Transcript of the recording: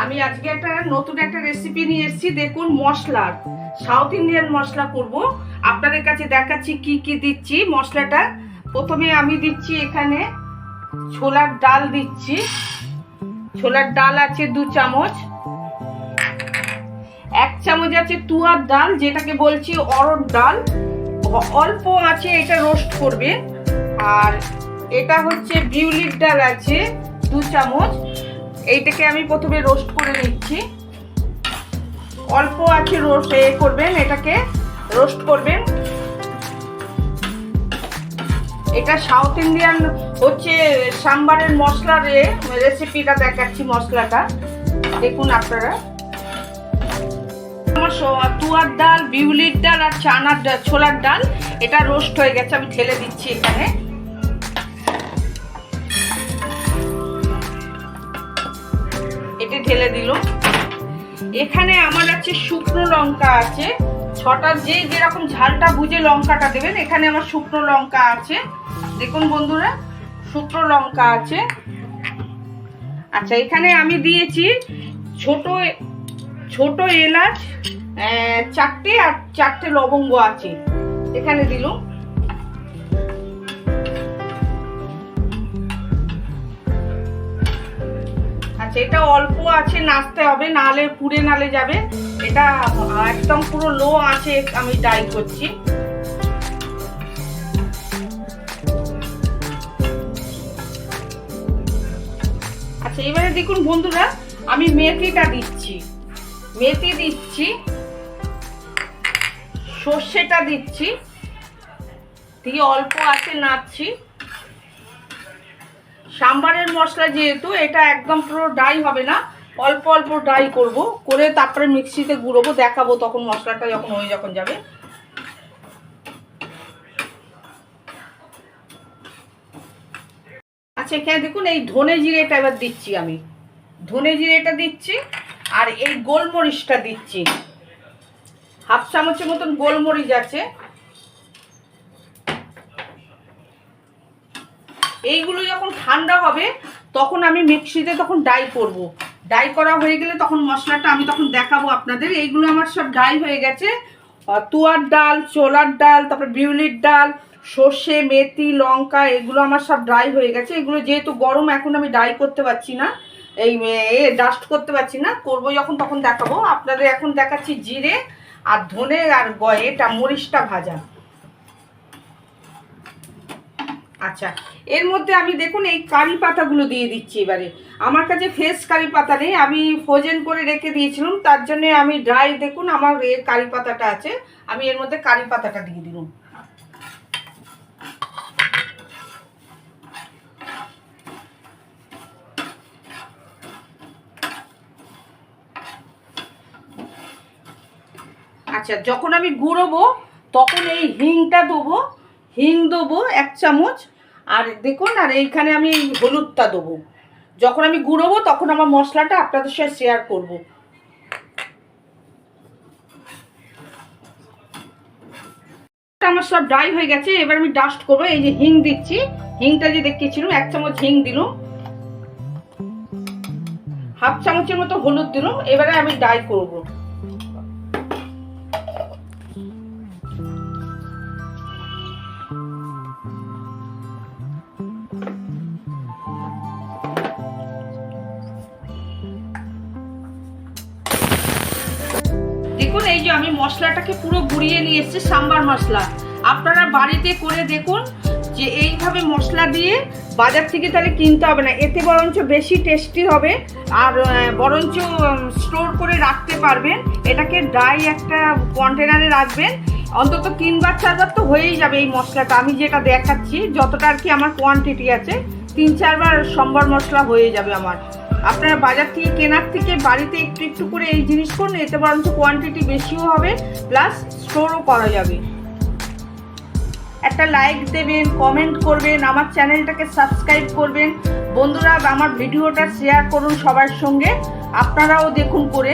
আমি আজকে নতুন একটা রেসিপি নিয়ে এসেছি। দেখুন, মশলার সাউথ ইন্ডিয়ান মশলা করব। আপনাদের কাছে দেখাচ্ছি কি কি দিচ্ছি মশলাটা। প্রথমে আমি দিচ্ছি এখানে ছোলার ডাল দিচ্ছি। ছোলার ডাল আছে 2 চামচ। 1 চামচ আছে তুয়ার ডাল, যেটাকে বলছি অরহর ডাল, অল্প আছে, এটা রোস্ট করবে। আর এটা হচ্ছে বিউলির ডাল আছে 2 চামচ। এইটাকে আমি প্রথমে রোস্ট করে নিচ্ছি। অল্প আছে রোস্ট করবেন, এটাকে রোস্ট করবেন। এটা সাউথ ইন্ডিয়ান হচ্ছে সাম্বারের মশলার রেসিপিটা দেখাচ্ছি। মশলাটা দেখুন আপনারা। আমার তুয়ার ডাল, বিউলির ডাল আর চানার ডাল, ছোলার ডাল এটা রোস্ট হয়ে গেছে। আমি ঢেলে দিচ্ছি এখানে। এটা ঢেলে দিল। এখানে আমার আছে শুকনো লঙ্কা আছে 6টা, যেরকম ঝালটা বুঝে লঙ্কাটা দেবেন। এখানে আমার শুকনো লঙ্কা আছে, দেখুন বন্ধুরা, শুকনো লঙ্কা আছে। আচ্ছা, এখানে আমি দিয়েছি ছোট এলাচ 4টে আর 4টে লবঙ্গ আছে, এখানে দিলাম। আচ্ছা, এটা অল্প আছে, নাড়তে হবে, নালে পুড়ে নালে যাবে। এটা একদম পুরো লো আছে, আমি ডাই করছি। আচ্ছা, এবারে দেখুন বন্ধুরা, আমি মেথিটা দিচ্ছি। মেথি দিচ্ছি, সর্ষেটা দিচ্ছি, দিয়ে অল্প আছে নাড়ছি। সাম্বারের মশলা যেহেতু, এটা একদম পুরো ডাই হবে না, অল্প অল্প ডাই করব, করে তারপরে মিক্সিতে গুঁড়োবো, দেখাবো তখন মশলাটা যখন যাবে। আচ্ছা, এখানে দেখুন এই ধনে জিরেটা এবার দিচ্ছি। আমি ধনে জিরেটা দিচ্ছি, আর এই গোলমরিচটা দিচ্ছি। 1/2 চামচের মতন গোলমরিচ আছে। এইগুলো যখন ঠান্ডা হবে তখন আমি মিক্সিতে তখন ডাই করব। ডাই করা হয়ে গেলে তখন মশলাটা আমি তখন দেখাবো আপনাদের। এইগুলো আমার সব ডাই হয়ে গেছে। তুয়ার ডাল, ছোলার ডাল, তারপর বিউলির ডাল, সর্ষে, মেথি, লঙ্কা, এগুলো আমার সব ড্রাই হয়ে গেছে। এগুলো যেহেতু গরম, এখন আমি ডাই করতে পারছি না, এই ডাস্ট করতে পারছি না, করবো যখন তখন দেখাবো আপনাদের। এখন দেখাচ্ছি জিরে আর ধনে আর এটা মরিচটা ভাজা। আচ্ছা, এর মধ্যে আমি দেখুন এই কারি পাতাগুলো দিয়ে দিচ্ছি। এবারে আমার কাছে ফ্রেশ কারি পাতা নেই, আমি ফ্রোজেন করে রেখে দিয়েছিলাম, তার জন্য আমি ড্রাই, দেখুন আমার এর কারি পাতাটা আছে, আমি এর মধ্যে কারি পাতাটা দিয়ে দিলাম। আচ্ছা, যখন আমি গুঁড়োবো তখন এই হিংটা দেবো, হিং দেবো 1 চামচ। আর দেখুন, আর এইখানে আমি হলুদটা দেবো। যখন আমি গুঁড়োবো তখন আমার মশলাটা আপনাদের সাথে শেয়ার করব। আমার সব ড্রাই হয়ে গেছে, এবার আমি ডাস্ট করবো। এই যে হিং দিচ্ছি, হিংটা যে দেখিয়েছিলাম 1 চামচ হিং দিলাম, 1/2 চামচের মতো হলুদ দিলাম। এবারে আমি ডাই করব। দেখুন, এই যে আমি মশলাটাকে পুরো গুঁড়িয়ে নিয়ে এসেছি, সাম্বার মশলা। আপনারা বাড়িতে করে দেখুন যে এইভাবে মশলা দিয়ে বাজার থেকে তাহলে কিনতে হবে না, এতে বরঞ্চ বেশি টেস্টি হবে, আর বরঞ্চ স্টোর করে রাখতে পারবেন। এটাকে ড্রাই একটা কন্টেনারে রাখবেন, অন্তত 3বার 4বার তো হয়েই যাবে এই মশলাটা। আমি যেটা দেখাচ্ছি, যতটা আর কি আমার কোয়ান্টিটি আছে, 3-4 বার সাম্বার মশলা হয়ে যাবে আমার। আপনারা বাজার থেকে কেনার থেকে বাড়িতে একটু একটু করে এই জিনিস করুন, এতে বরঞ্চ কোয়ান্টিটি বেশিও হবে, প্লাস স্টোরও করা যাবে। একটা লাইক দেবেন, কমেন্ট করবেন, আমার চ্যানেলটাকে সাবস্ক্রাইব করবেন। বন্ধুরা, আমার ভিডিওটা শেয়ার করুন সবার সঙ্গে, আপনারাও দেখুন করে।